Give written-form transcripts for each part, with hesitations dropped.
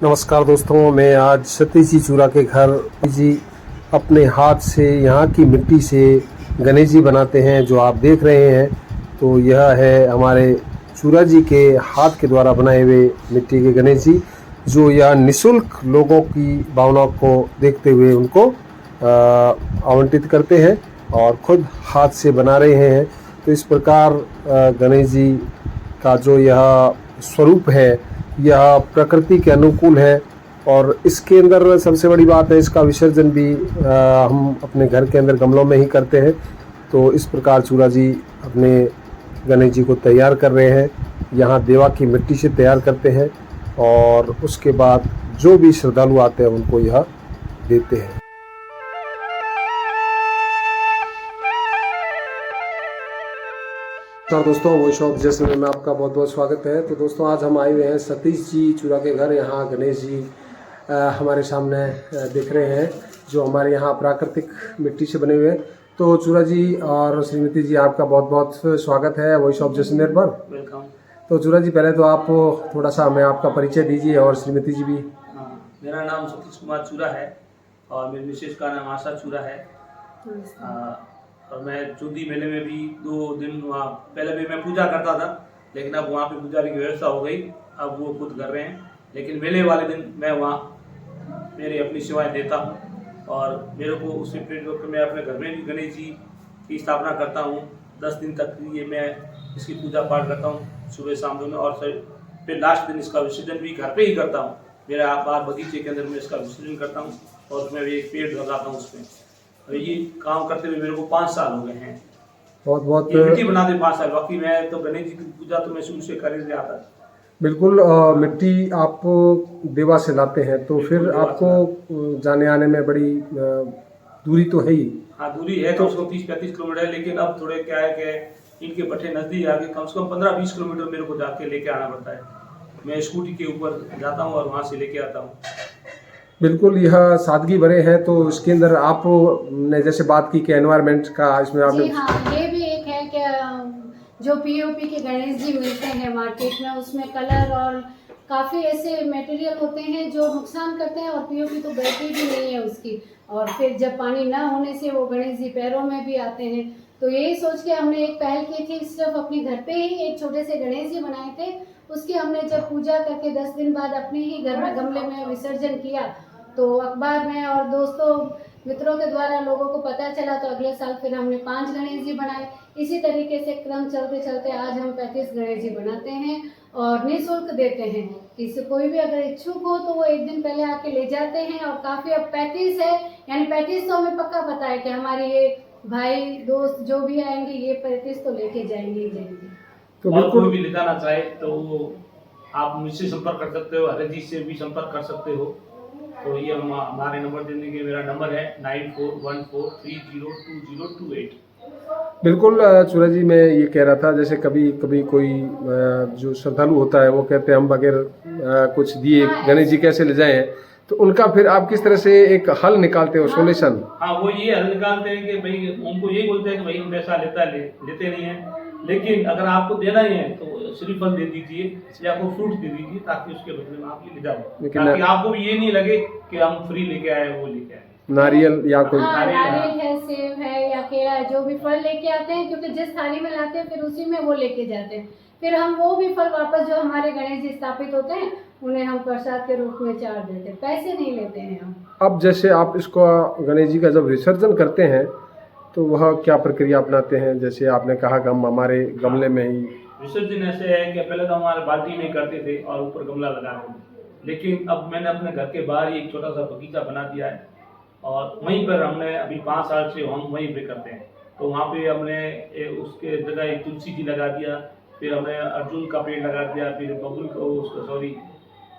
नमस्कार दोस्तों, मैं आज सतीश जी चूरा के घर जी अपने हाथ से यहाँ की मिट्टी से गणेश जी बनाते हैं। जो आप देख रहे हैं तो यह है हमारे चूरा जी के हाथ के द्वारा बनाए हुए मिट्टी के गणेश जी, जो यह निःशुल्क लोगों की भावना को देखते हुए उनको आवंटित करते हैं और खुद हाथ से बना रहे हैं। तो इस प्रकार गणेश जी का जो यह स्वरूप है यह प्रकृति के अनुकूल है और इसके अंदर सबसे बड़ी बात है इसका विसर्जन भी हम अपने घर के अंदर गमलों में ही करते हैं। तो इस प्रकार चूरा जी अपने गणेश जी को तैयार कर रहे हैं, यहाँ देवा की मिट्टी से तैयार करते हैं और उसके बाद जो भी श्रद्धालु आते हैं उनको यह देते हैं। नमस्कार दोस्तों, वॉइस ऑफ जैसलमेर में आपका बहुत बहुत स्वागत है। तो दोस्तों आज हम आए हुए हैं सतीश जी चूरा के घर। यहाँ गणेश जी हमारे सामने दिख रहे हैं जो हमारे यहाँ प्राकृतिक मिट्टी से बने हुए हैं। तो चूरा जी और श्रीमती जी आपका बहुत बहुत स्वागत है वॉइस ऑफ जैसलमेर पर। वेलकम। तो चूरा जी पहले तो आप थोड़ा सा हमें आपका परिचय दीजिए और श्रीमती जी भी। मेरा नाम सतीश कुमार चूरा है और मेरी मिसेज का नाम आशा चूरा है। और मैं चूंदी मेले में भी 2 दिन वहाँ पहले भी मैं पूजा करता था, लेकिन अब वहाँ पे पूजा की व्यवस्था हो गई, अब वो खुद कर रहे हैं। लेकिन मेले वाले दिन मैं वहाँ मेरी अपनी सेवाएं देता हूँ और मेरे को उससे प्रेरित होकर मैं अपने घर में भी गणेश जी की स्थापना करता हूँ। 10 दिन तक ये मैं इसकी पूजा पाठ करता हूँ सुबह शाम दोनों, और फिर लास्ट दिन इसका विसर्जन भी घर पे ही करता हूँ। मेरा बाग बगीचे के अंदर मैं इसका विसर्जन करता हूँ और मैं भी एक पेड़ लगाता हूँ उसमें। और ये काम करते हुए मेरे को 5 साल हो गए हैं। बहुत बहुत मिट्टी बनाते 5 साल। बाकी मैं तो गणेश जी की पूजा तो मैं शुरू से कर ही रहा था। बिल्कुल। मिट्टी आप देवा से लाते हैं तो फिर आपको जाने आने में बड़ी दूरी तो है ही। हाँ, दूरी है तो उसको 30-35 किलोमीटर है, लेकिन अब थोड़े क्या है कि इनके भट्ठे नजदीक आके कम से कम 15-20 किलोमीटर मेरे को जाके लेके आना पड़ता है। मैं स्कूटी के ऊपर जाता हूँ और वहाँ से लेके आता हूँ। बिल्कुल, यह सादगी भरे हैं। तो इसके अंदर आपने जैसे बात की कि एनवायरनमेंट का इसमें आपने। जी हाँ, ये भी एक है कि जो पीओपी के गणेश जी मिलते हैं मार्केट में, उसमें कलर और काफ़ी ऐसे मटेरियल होते हैं जो नुकसान करते हैं और पीओपी तो बैटरी भी नहीं है उसकी। और फिर जब पानी ना होने से वो गणेश जी पैरों में भी आते हैं। तो यही सोच के हमने एक पहल की थी, सिर्फ अपने घर पे ही एक छोटे से गणेश जी बनाए थे। उसकी हमने जब पूजा करके 10 दिन बाद अपने ही घर में गमले में विसर्जन किया तो अखबार में और दोस्तों मित्रों के द्वारा लोगों को पता चला। तो अगले साल फिर हमने 5 गणेश जी बनाए। इसी तरीके से क्रम चलते चलते आज हम 35 गणेश जी बनाते हैं और निःशुल्क देते हैं। किसी कोई भी अगर इच्छुक हो तो वो एक दिन पहले आके ले जाते हैं। और काफ़ी अब 35 है, यानी 3500 में पक्का पता है कि हमारे ये भाई दोस्त जो भी आएंगे ये 35 तो लेके जाएंगे ही जाएंगे। तो और कोई बिल्कुल भी ले जाना चाहे तो आप मुझसे संपर्क कर सकते हो, हरे जी से भी संपर्क कर सकते हो। तो ये हम हमारे नंबर देने के, मेरा नंबर है 9414302028। बिल्कुल चूरा जी, मैं ये कह रहा था जैसे कभी कभी कोई जो श्रद्धालु होता है वो कहते हैं हम बगैर कुछ दिए गणेश जी कैसे ले जाएं, तो उनका फिर आप किस तरह से एक हल निकालते हो, सोल्यूशन? हाँ, वो ये हल निकालते हैं कि भाई उनको यही बोलते हैं कि भाई हम पैसा लेते नहीं है, लेकिन अगर आपको देना ही है तो श्रीफल दे दीजिए या कोई फ्रूट दे दीजिए ताकि उसके बदले में आप ले जाओ, ताकि आपको भी ये नहीं लगे कि हम फ्री लेके आए वो लेके आए। नारियल या कोई नारियल है, सेब है या केला है, जो भी फल लेके आते हैं, क्योंकि जिस थाली में लाते हैं फिर उसी में वो लेके जाते हैं। फिर हम वो भी फल वापस जो हमारे गणेश जी स्थापित होते हैं उन्हें हम प्रसाद के रूप में चार देते हैं, पैसे नहीं लेते हैं हम। अब जैसे आप इसको गणेश जी का जब विसर्जन करते हैं तो वह क्या प्रक्रिया अपनाते हैं? जैसे आपने कहा कि हम हमारे गमले में ही विसर्जन ऐसे है कि पहले तो हमारे बाल्टी में करते थे और ऊपर गमला लगाते थे, लेकिन अब मैंने अपने घर के बाहर ही एक छोटा सा बगीचा बना दिया है और वहीं पर हमने अभी 5 साल से हम वहीं पे करते हैं। तो वहाँ पे हमने उसके जगह एक तुलसी जी लगा दिया, फिर हमने अर्जुन का पेड़ लगा दिया, फिर बबुल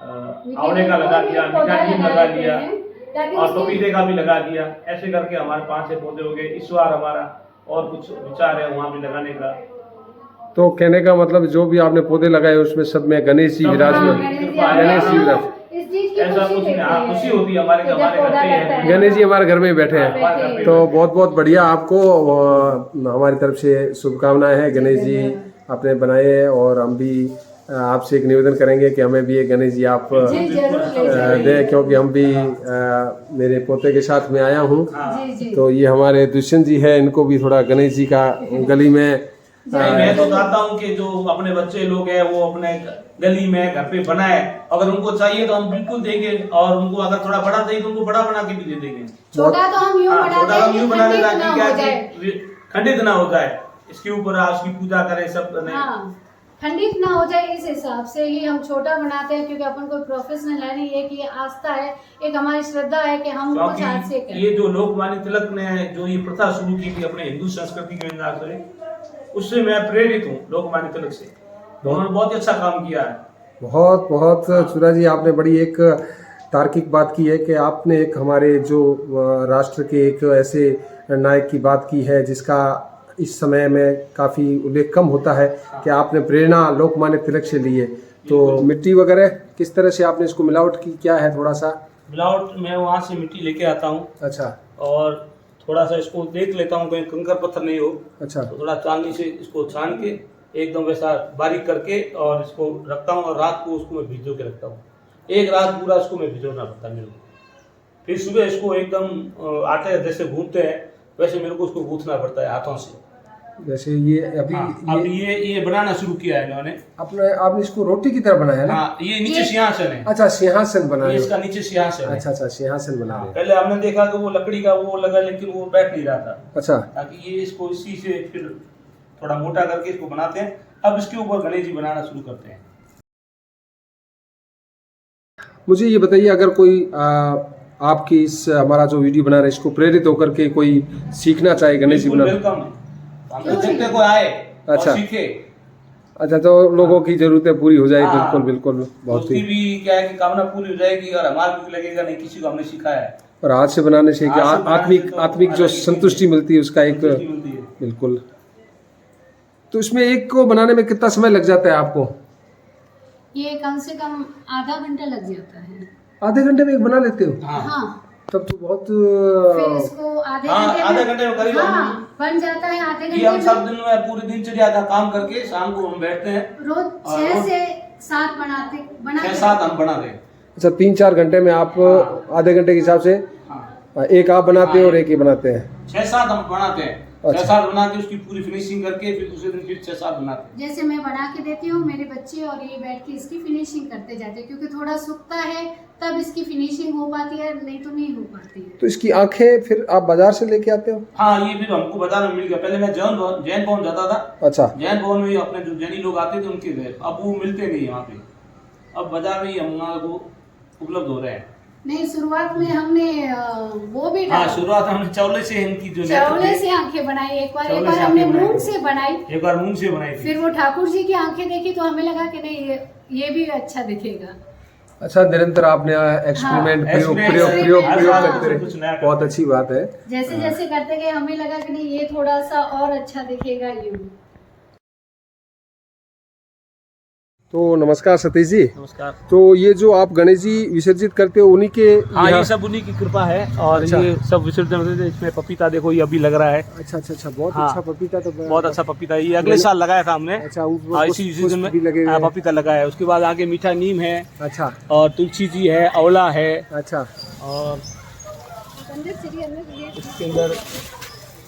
आंवले का लगा दिया, मीठा नीम लगा दिया और पपीते का भी लगा दिया। ऐसे करके हमारे 5-6 पौधे हो गए। इस बार हमारा और कुछ विचार है वहाँ भी लगाने का। तो कहने का मतलब जो भी आपने पौधे लगाए उसमें सब में गणेश जी विराजमान, गणेश जी विराज, ऐसा कुछ नहीं। हाँ, खुशी होती है हमारे घर पे है, गणेश जी हमारे घर में बैठे हैं। तो बहुत बहुत बढ़िया, आपको हमारी तरफ से शुभकामनाएं हैं। गणेश जी आपने बनाए हैं और हम भी आपसे एक निवेदन करेंगे कि हमें भी एक गणेश जी आप जी जरूर ले जाइए। दें, क्योंकि हम भी मेरे पोते के साथ में आया हूँ। जी जी तो ये हमारे दुष्यंत जी है, इनको भी थोड़ा गणेश जी का गली में मैं तो चाहता हूँ कि जो अपने बच्चे लोग हैं वो अपने गली में घर पे बनाए, अगर उनको चाहिए तो हम बिल्कुल देंगे, और उनको अगर थोड़ा बड़ा चाहिए तो उनको बड़ा बना के भी दे देंगे। छोटा तो हम यूँ बनाते छोटा हम यूँ बना हैं देते कि हैं खंडित ना कि हो क्या जाए। कि खंडित ना हो जाए, इसके ऊपर उसकी पूजा करें सब नहीं। हाँ, खंडित ना हो जाए इस हिसाब से ही हम छोटा बनाते हैं, क्योंकि अपन कोई प्रोफेशनल है नहीं, एक ये आस्था है, एक हमारी श्रद्धा है कि हम कुछ हाथ से क्योंकि करें। ये जो लोकमान्य तिलक ने जो ये प्रथा शुरू की थी अपने हिंदू संस्कृति के हिसाब से, उससे मैं प्रेरित हूँ लोकमान्य तिलक से। तो उन्होंने बहुत ही अच्छा काम किया है। बहुत बहुत चूरा जी, आपने बड़ी एक तार्किक बात की है कि आपने एक हमारे जो राष्ट्र के एक ऐसे नायक की बात की है जिसका इस समय में काफ़ी उल्लेख कम होता है, कि आपने प्रेरणा लोकमान्य तिलक से ली है। तो मिट्टी वगैरह किस तरह से आपने इसको मिलावट की, क्या है थोड़ा सा? मिलावट मैं वहाँ से मिट्टी लेके आता हूँ। अच्छा। और थोड़ा सा इसको देख लेता हूँ कहीं कंकर पत्थर नहीं हो। अच्छा। तो थोड़ा चांदी से इसको छान के एकदम वैसा बारीक करके और इसको रखता हूँ, और रात को उसको मैं भिजो के रखता हूँ। एक रात पूरा इसको मैं भिजोना पड़ता है मेरे को। फिर सुबह इसको एकदम आटे जैसे गूंथते हैं वैसे मेरे को उसको गूंथना पड़ता है हाथों से। जैसे ये अभी अब ये बनाना शुरू किया है इन्होंने। आपने इसको रोटी की तरह बनाया ना? हाँ, ये नीचे सिंहासन है। अच्छा, सिंहासन बना रहे हो। इसका नीचे सिंहासन है। अच्छा, सिंहासन बना रहे हो। पहले हमने देखा कि वो लकड़ी का वो लगा, लेकिन वो बैठ नहीं रहा था। अच्छा। ताकि ये इसको इसी से फिर थोड़ा मोटा करके इसको बनाते हैं। अब इसके ऊपर गणेश जी बनाना शुरू करते हैं। मुझे ये बताइए, अगर कोई आपकी इस हमारा जो वीडियो बना रहे हैं इसको प्रेरित होकर के कोई सीखना चाहे गणेश जी बनाना, वेलकम है। हम तो देखते को आए और सीखे। अच्छा, तो लोगों की जरूरतें पूरी हो जाएगी। हाँ, बिल्कुल बहुत उसकी ही। भी क्या है कि कामना पूरी हो जाएगी, और हमारा भी लगेगा नहीं किसी को हमने सिखाया है। और हाथ से बनाने से तो आत्मिक जो संतुष्टि मिलती है उसका एक मिलती है। बिल्कुल। तो इसमें एक को बनाने में कितना समय लग जाता है आपको? ये कम से कम आधा घंटा लग जाता है। आधे घंटे में एक बना लेते हो? हाँ। तब तो बहुत। फिर इसको आधे घंटे में करीब बन जाता है। आधे घंटे हम सब दिन में पूरे दिनचर्या का काम करके शाम को हम बैठते हैं, रोज 6 से 7 बनाते 6-7 हम बनाते हैं। अच्छा, 3-4 घंटे में आप आधे घंटे के हिसाब से एक आप बनाते हैं और एक ही बनाते हैं? 6-7 हम बनाते हैं। 6-7 बना के उसकी पूरी फिनिशिंग करके फिर दूसरे दिन फिर 6-7 बनाते हैं। जैसे मैं बना के देती हूँ, मेरे बच्चे और ये बैठ के इसकी फिनिशिंग करते जाते हैं, क्योंकि थोड़ा सूखता है तब इसकी फिनिशिंग हो पाती है, नहीं तो नहीं हो पाती है। तो इसकी आंखें फिर आप बाजार से लेके आते हो? हाँ, ये फिर हमको बाजार में मिल गया। पहले मैं जैन भवन जाता था। अच्छा। जैन भवन में अपने जो जैनी लोग आते थे उनके थे, अब वो मिलते नहीं यहाँ पे। अब बाजार में ही हमारे को उपलब्ध हो रहे हैं। नहीं, शुरुआत में हमने वो भी शुरुआत हमने चौले से इनकी जो चौले से आंखें बनाई। एक बार हमने मूंग से बनाई। एक बार मूंग से बनाई। फिर वो ठाकुर जी की आंखें देखी तो हमें लगा कि नहीं, ये भी अच्छा दिखेगा। अच्छा, निरंतर आपने एक्सपेरिमेंट प्रयोग करते रहे, बहुत अच्छी बात है। जैसे जैसे करते गए हमें लगा कि नहीं, ये थोड़ा सा और अच्छा दिखेगा यूं। तो नमस्कार सतीश जी। नमस्कार। तो ये जो आप गणेश जी विसर्जित करते हो उन्हीं के? हाँ, ये सब उन्हीं की कृपा है। और अच्छा। ये सब विसर्जन होते थे। इसमें पपीता देखो, ये अभी लग रहा है। अच्छा, बहुत अच्छा पपीता। तो बहुत अच्छा पपीता, ये अगले साल लगाया था हमने। अच्छा, इसी सीजन में पपीता लगाया है। उसके बाद आगे मीठा नीम है। अच्छा। और तुलसी जी है, आंवला है। अच्छा। और इसके अंदर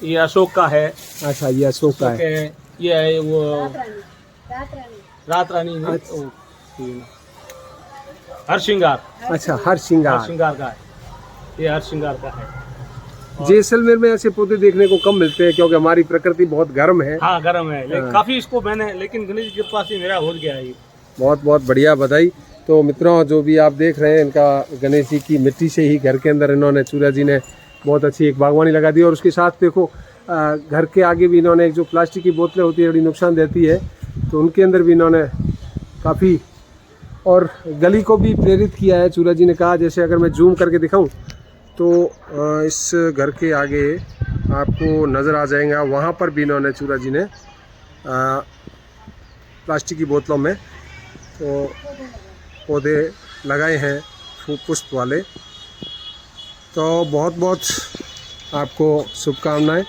ये अशोक का है। अच्छा, ये अशोक का है। ये है वो रात रानी हर श्रृंगार। अच्छा, हर श्रृंगार का है। ये हर श्रृंगार का है। जैसलमेर में ऐसे पौधे देखने को कम मिलते हैं, क्योंकि हमारी प्रकृति बहुत गर्म है। हाँ, गर्म है। लेकिन काफी इसको मैंने, लेकिन गणेश की कृपा से मेरा हो गया है। बहुत बहुत बढ़िया, बधाई। तो मित्रों, जो भी आप देख रहे हैं, इनका गणेश जी की मिट्टी से ही घर के अंदर इन्होंने, चूरा जी ने बहुत अच्छी एक बागवानी लगा दी। और उसके साथ देखो, घर के आगे भी इन्होंने एक जो प्लास्टिक की बोतलें होती है, बड़ी नुकसान देती है, तो उनके अंदर भी इन्होंने काफ़ी, और गली को भी प्रेरित किया है। चूरा जी ने कहा, जैसे अगर मैं जूम करके दिखाऊं तो इस घर के आगे आपको नज़र आ जाएगा, वहाँ पर भी इन्होंने, चूरा जी ने प्लास्टिक की बोतलों में तो पौधे लगाए हैं पुष्प वाले। तो बहुत बहुत आपको शुभकामनाएं।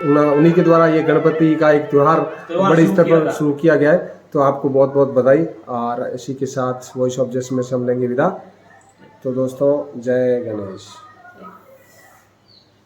उन्हीं के द्वारा ये गणपति का एक त्योहार बड़े स्तर पर शुरू किया गया है। तो आपको बहुत बहुत बधाई। और इसी के साथ वॉइस ऑफ जस्ट में हम लेंगे विदा। तो दोस्तों, जय गणेश।